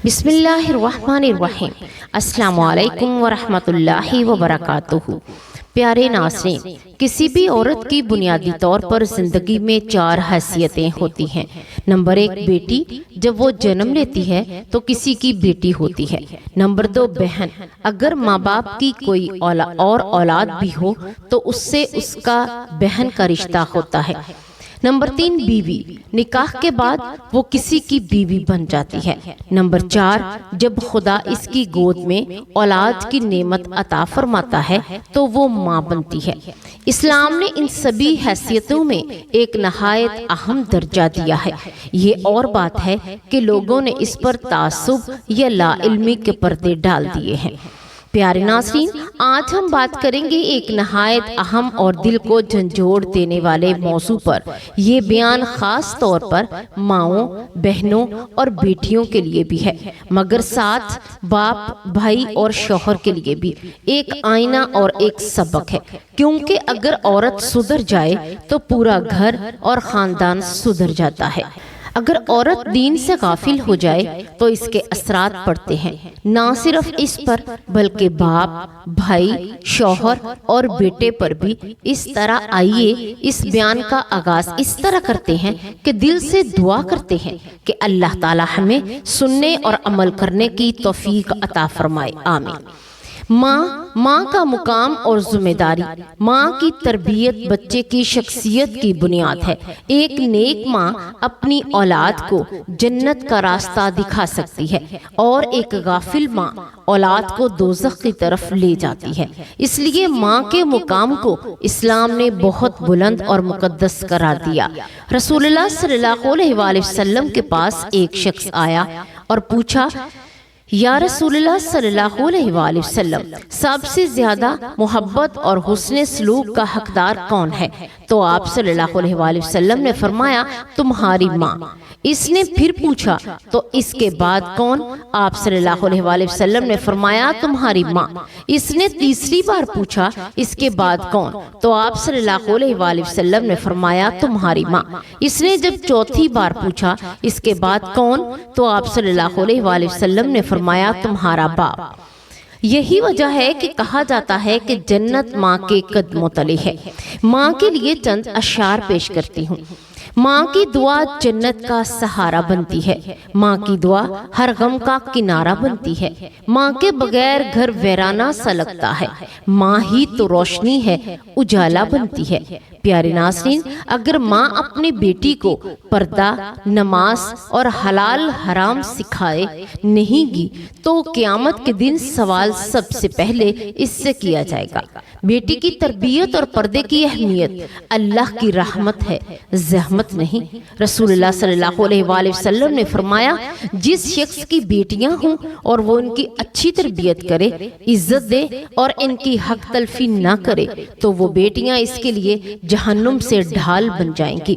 بسم اللہ الرحمن الرحیم۔ السلام علیکم ورحمۃ اللہ وبرکاتہ۔ پیارے ناظرین، کسی بھی عورت کی بنیادی طور پر زندگی میں 4 حیثیتیں ہوتی ہیں۔ نمبر 1 بیٹی، جب وہ جنم لیتی ہے تو کسی کی بیٹی ہوتی ہے۔ نمبر 2 بہن، اگر ماں باپ کی کوئی اور اولاد بھی ہو تو اس سے اس کا بہن کا رشتہ ہوتا ہے۔ نمبر 3 بیوی، نکاح کے بعد وہ کسی کی بیوی بن جاتی ہے۔ نمبر 4 جب خدا اس کی گود میں اولاد کی نعمت عطا فرماتا ہے تو وہ ماں بنتی ہے۔ اسلام نے ان سبھی حیثیتوں میں ایک نہایت اہم درجہ دیا ہے۔ یہ اور بات ہے کہ لوگوں نے اس پر تعصب یا لا علمی کے پردے ڈال دیے ہیں۔ پیارے ناظرین، آج ہم بات کریں گے ایک نہایت اہم اور دل کو جھنجھوڑ دینے والے موضوع پر۔ یہ بیان خاص طور پر ماؤں، بہنوں اور بیٹیوں کے لیے بھی ہے، مگر ساتھ باپ، بھائی اور شوہر کے لیے بھی ایک آئینہ اور ایک سبق ہے، کیونکہ اگر عورت سدھر جائے تو پورا گھر اور خاندان سدھر جاتا ہے۔ اگر عورت دین سے غافل ہو جائے تو اس کے اثرات پڑتے ہیں، نہ صرف اس پر بلکہ باپ، بھائی، شوہر اور بیٹے پر بھی۔ اس طرح آئیے اس بیان کا آغاز اس طرح کرتے ہیں کہ دل سے دعا کرتے ہیں کہ اللہ تعالی ہمیں سننے اور عمل کرنے کی توفیق عطا فرمائے، آمین۔ ماں کا مقام اور ذمہ داری۔ ماں کی تربیت بچے کی شخصیت کی بنیاد ہے۔ ایک نیک ماں اپنی اولاد کو جنت کا راستہ دکھا سکتی ہے اور ایک غافل ماں اولاد کو دوزخ کی طرف لے جاتی ہے۔ اس لیے ماں کے مقام کو اسلام نے بہت بلند اور مقدس قرار دیا۔ رسول اللہ صلی اللہ علیہ وآلہ وسلم کے پاس ایک شخص آیا اور پوچھا، یا رسول اللہ صلی اللہ علیہ وآلہ وسلم، سب سے زیادہ محبت اور حسن سلوک کا حقدار کون ہے؟ تو آپ صلی اللہ علیہ وآلہ وسلم نے فرمایا، تمہاری ماں۔ اس نے پھر پوچھا، تو اس کے بعد کون؟ آپ صلی اللہ علیہ وآلہ وسلم نے فرمایا، تمہاری ماں۔ اس نے تیسری بار پوچھا، اس کے بعد کون؟ تو آپ صلی اللہ علیہ وآلہ وسلم نے فرمایا، تمہاری ماں۔ اس نے جب چوتھی بار پوچھا، اس کے بعد کون؟ تو آپ صلی اللہ علیہ وآلہ وسلم نے فرمایا، تمہارا باپ۔ یہی وجہ ہے کہ کہا جاتا ہے کہ جنت ماں کے قدموں تلے ہے۔ ماں کے لیے چند اشعار پیش کرتی ہوں۔ ماں کی دعا جنت کا سہارا بنتی ہے۔ ماں کی دعا ہر غم کا کنارہ بنتی ہے۔ ماں کے بغیر گھر ویرانہ سا لگتا ہے۔ ماں ہی تو روشنی ہے، اجالا بنتی ہے۔ پیارے ناظرین، اگر ماں اپنی بیٹی کو پردہ، نماز اور حلال حرام سکھائے نہیں گی تو قیامت کے دن سوال سب سے پہلے اس سے کیا جائے گا۔ بیٹی کی تربیت اور پردے کی اہمیت اللہ کی رحمت ہے، زحمت نہیں۔ رسول اللہ صلی اللہ علیہ وآلہ وسلم نے فرمایا، جس شخص کی بیٹیاں ہوں اور وہ ان کی اچھی تربیت کرے، عزت دے اور ان کی حق تلفی نہ کرے تو وہ بیٹیاں اس کے لیے جہنم سے ڈھال بن جائیں گی۔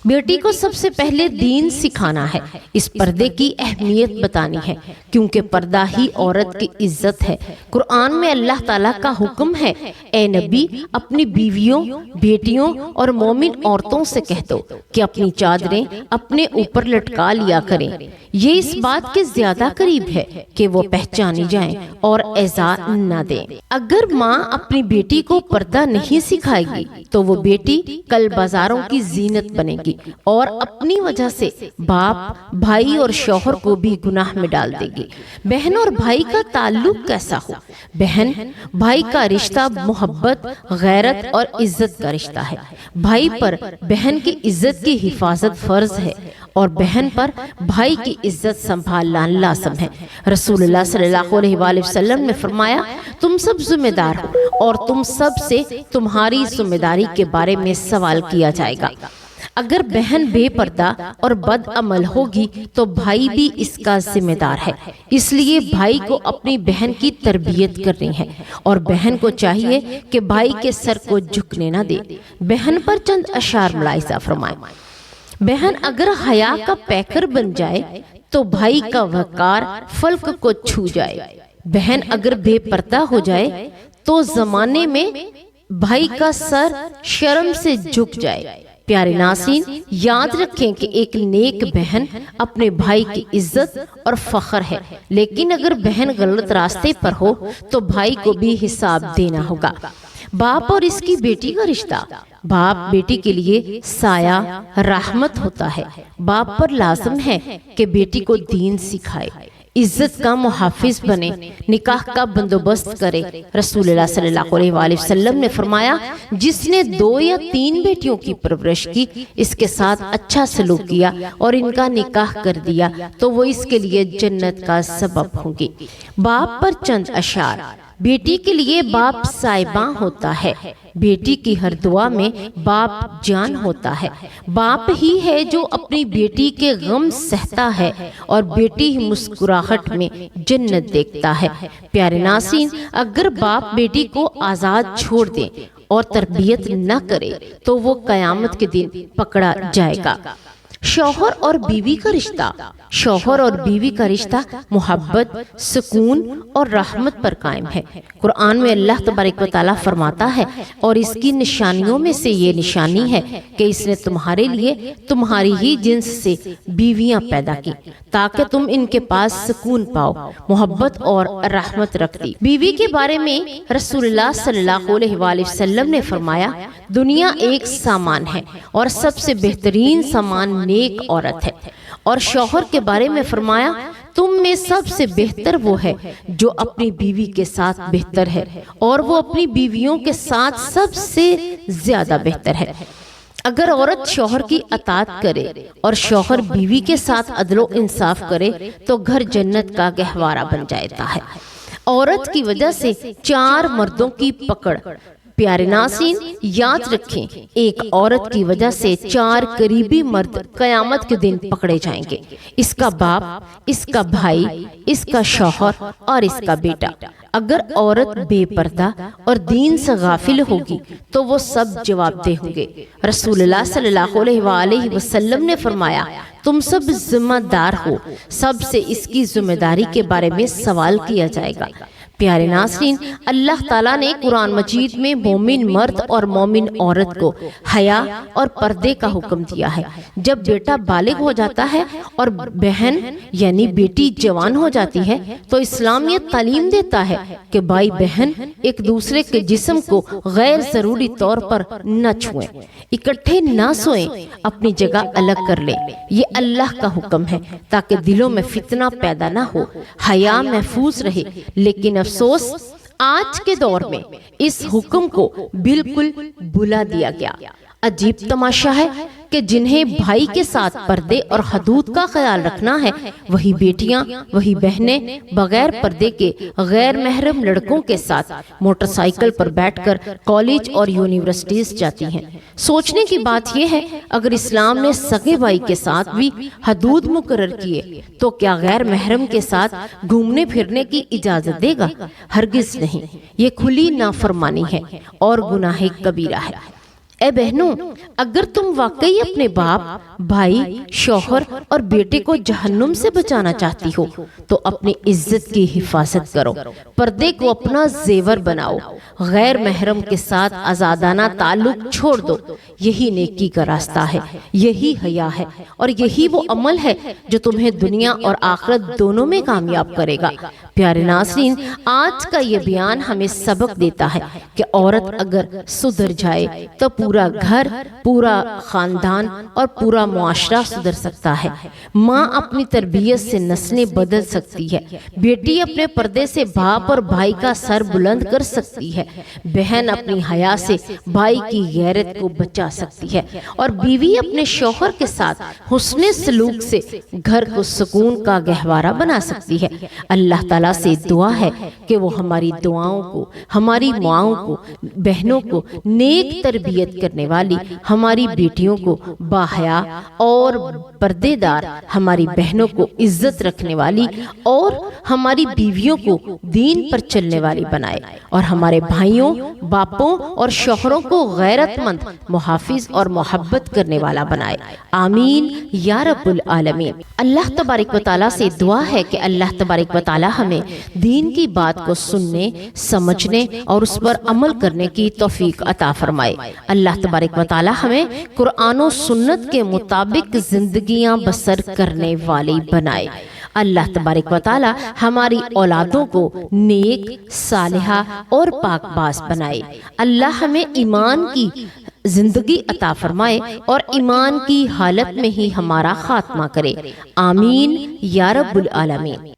بیٹی کو سب سے پہلے دین سکھانا ہے، اس پردے کی اہمیت بتانی ہے، کیونکہ پردہ ہی عورت کی عزت ہے۔ قرآن میں اللہ تعالیٰ کا حکم ہے، اے نبی، اپنی بیویوں، بیٹیوں اور مومن عورتوں سے کہہ دو کہ اپنی چادریں اپنے اوپر لٹکا لیا کریں۔ یہ اس بات کے زیادہ قریب ہے کہ وہ پہچانی جائیں اور ایذا نہ دیں۔ اگر ماں اپنی بیٹی کو پردہ نہیں سکھائے گی تو وہ بیٹی کل بازاروں کی زینت بنے گی اور اپنی وجہ سے باپ، بھائی اور شوہر کو بھی گناہ میں ڈال دے گی۔ بہن اور بھائی کا تعلق کیسا ہو؟ بہن بھائی کا رشتہ محبت، غیرت اور عزت کا رشتہ ہے۔ بھائی پر بہن کی عزت کی حفاظت فرض ہے اور بہن پر بھائی کی عزت سنبھالنا لازم ہے۔ رسول اللہ صلی اللہ علیہ وآلہ وسلم نے فرمایا، تم سب ذمہ دار ہو اور تم سب سے تمہاری ذمہ داری کے بارے میں سوال کیا جائے گا۔ اگر بہن بے پردہ اور بد عمل ہوگی تو بھائی بھی اس کا ذمہ دار ہے۔ اس لیے بھائی کو اپنی بہن کی تربیت کرنی ہے اور بہن کو چاہیے کہ بھائی کے سر کو جھکنے نہ دے۔ بہن پر چند اشعار ملاحظہ فرمائیں۔ بہن اگر حیا کا پیکر بن جائے تو بھائی کا وقار فلک کو چھو جائے۔ بہن اگر بے پردہ ہو جائے تو زمانے میں بھائی کا سر شرم سے جھک جائے۔ پیارے ناظرین، یاد رکھیں کہ ایک نیک بہن اپنے بھائی کی عزت اور فخر ہے، لیکن اگر بہن غلط راستے پر ہو تو بھائی کو بھی حساب دینا ہوگا۔ باپ اور اس کی بیٹی کا رشتہ۔ باپ بیٹی کے لیے سایہ، رحمت ہوتا ہے۔ باپ پر لازم ہے کہ بیٹی کو دین سکھائے، عزت کا محافظ بنے، نکاح کا بندوبست کرے۔ رسول اللہ صلی اللہ علیہ وآلہ وسلم نے فرمایا، جس نے 2 یا 3 بیٹیوں کی پرورش کی، اس کے ساتھ اچھا سلوک کیا اور ان کا نکاح کر دیا تو وہ اس کے لیے جنت کا سبب ہوں گی۔ باپ پر چند اشعار۔ بیٹی کے لیے باپ سائباں ہوتا ہے، بیٹی کی ہر دعا میں باپ جان ہوتا ہے۔ باپ ہی ہے جو اپنی بیٹی کے غم سہتا ہے اور بیٹی ہی مسکراہٹ میں جنت دیکھتا ہے۔ پیارے ناظرین، اگر باپ بیٹی کو آزاد چھوڑ دے اور تربیت نہ کرے تو وہ قیامت کے دن پکڑا جائے گا۔ شوہر اور بیوی کا رشتہ۔ شوہر اور بیوی کا رشتہ محبت، سکون اور رحمت پر قائم ہے۔ قرآن میں اللہ تبارک و تعالیٰ فرماتا ہے، اور اس کی نشانیوں میں سے یہ نشانی ہے کہ اس نے تمہارے لیے تمہاری ہی جنس سے بیویاں پیدا کی تاکہ تم ان کے پاس سکون پاؤ، محبت اور رحمت رکھتی۔ بیوی کے بارے میں رسول اللہ صلی اللہ علیہ وآلہ وسلم نے فرمایا، دنیا ایک سامان ہے اور سب سے بہترین سامان نیک عورت ہے۔ اور شوہر کے بارے میں فرمایا، تم میں سب سے بہتر وہ ہے جو اپنی بیوی کے ساتھ بہتر ہے، اور وہ اپنی بیویوں کے ساتھ سب سے زیادہ بہتر ہے۔ اگر عورت شوہر کی اطاعت کرے اور شوہر بیوی کے ساتھ عدل و انصاف کرے تو گھر جنت کا گہوارہ بن جاتا ہے۔ عورت کی وجہ سے 4 مردوں کی پکڑ۔ پیارے ناظرین، یاد رکھیں، ایک عورت کی وجہ سے 4 قریبی مرد قیامت کے دن پکڑے جائیں گے۔ اس کا باپ، اس کا بھائی، اس کا شوہر اور اس کا بیٹا۔ اگر عورت بے پردہ اور دین سے غافل ہوگی تو وہ سب جواب دہ ہوں گے۔ رسول اللہ صلی اللہ علیہ وآلہ وسلم نے فرمایا، تم سب ذمہ دار ہو، سب سے اس کی ذمہ داری کے بارے میں سوال کیا جائے گا۔ پیارے ناظرین، اللہ تعالیٰ نے قرآن مجید میں مومن مرد اور مومن عورت کو حیا اور پردے کا حکم دیا ہے۔ جب بیٹا بالغ ہو جاتا ہے اور بہن یعنی بیٹی جوان ہو جاتی ہے تو اسلام یہ تعلیم دیتا ہے کہ بھائی بہن ایک دوسرے کے جسم کو غیر ضروری طور پر نہ چھوئیں، اکٹھے نہ سوئیں، اپنی جگہ الگ کر لیں۔ یہ اللہ کا حکم ہے تاکہ دلوں میں فتنہ پیدا نہ ہو، حیا محفوظ رہے۔ لیکن افسوس، آج کے دور میں اس حکم کو بالکل بھلا دیا گیا۔ عجیب تماشا ہے کہ جنہیں بھائی کے ساتھ پردے اور حدود کا خیال رکھنا ہے، وہی بیٹیاں، وہی بہنیں بغیر پردے کے غیر محرم لڑکوں کے ساتھ موٹر سائیکل پر بیٹھ کر کالج اور یونیورسٹیز جاتی ہیں۔ سوچنے کی بات یہ ہے، اگر اسلام نے سگے بھائی کے ساتھ بھی حدود مقرر کیے تو کیا غیر محرم کے ساتھ گھومنے پھرنے کی اجازت دے گا؟ ہرگز نہیں۔ یہ کھلی نافرمانی ہے اور گناہ کبیرہ ہے۔ اے بہنوں، اگر تم واقعی اپنے باپ، بھائی، شوہر اور بیٹے کو جہنم سے بچانا چاہتی ہو تو اپنی عزت کی حفاظت کرو، پردے کو اپنا زیور بناؤ، غیر محرم کے ساتھ آزادانہ تعلق چھوڑ دو۔ یہی نیکی کا راستہ ہے، یہی حیا ہے، اور یہی وہ عمل ہے جو تمہیں دنیا اور آخرت دونوں میں کامیاب کرے گا۔ پیارے ناظرین، آج کا یہ بیان ہمیں سبق دیتا ہے کہ عورت اگر سدھر جائے تو پورا گھر، پورا خاندان اور پورا معاشرہ سدھر سکتا ہے۔ ماں اپنی تربیت سے نسلیں بدل سکتی ہے، بیٹی اپنے پردے سے باپ اور بھائی کا سر بلند کر سکتی ہے، بہن اپنی حیا سے بھائی کی غیرت کو بچا سکتی ہے، اور بیوی اپنے شوہر کے ساتھ حسن سلوک سے گھر کو سکون کا گہوارہ بنا سکتی ہے۔ اللہ تعالیٰ سے دعا ہے کہ وہ ہماری دعاؤں کو، ہماری ماؤں کو، بہنوں کو نیک تربیت کرنے والی ہماری بیٹیوں کو باحیا اور پردے دار، ہماری بہنوں کو عزت رکھنے والی اور ہماری بیویوں کو دین پر چلنے والی بنائے، اور ہمارے بھائیوں، باپوں اور شوہروں کو غیرت مند، محافظ اور محبت کرنے والا بنائے۔ آمین یا رب العالمین۔ اللہ تبارک و تعالیٰ سے دعا ہے کہ اللہ تبارک و تعالیٰ ہمیں دین کی بات کو سننے، سمجھنے اور اس پر عمل کرنے کی توفیق عطا فرمائے۔ اللہ اللہ تبارک و تعالی ہمیں قرآن و سنت کے مطابق زندگیاں بسر کرنے والی بنائے۔ اللہ تبارک و تعالی ہماری اولادوں کو نیک، صالحہ اور پاک باز بنائے۔ اللہ ہمیں ایمان کی زندگی عطا فرمائے اور ایمان کی حالت میں ہی ہمارا خاتمہ کرے۔ آمین یا رب العالمین۔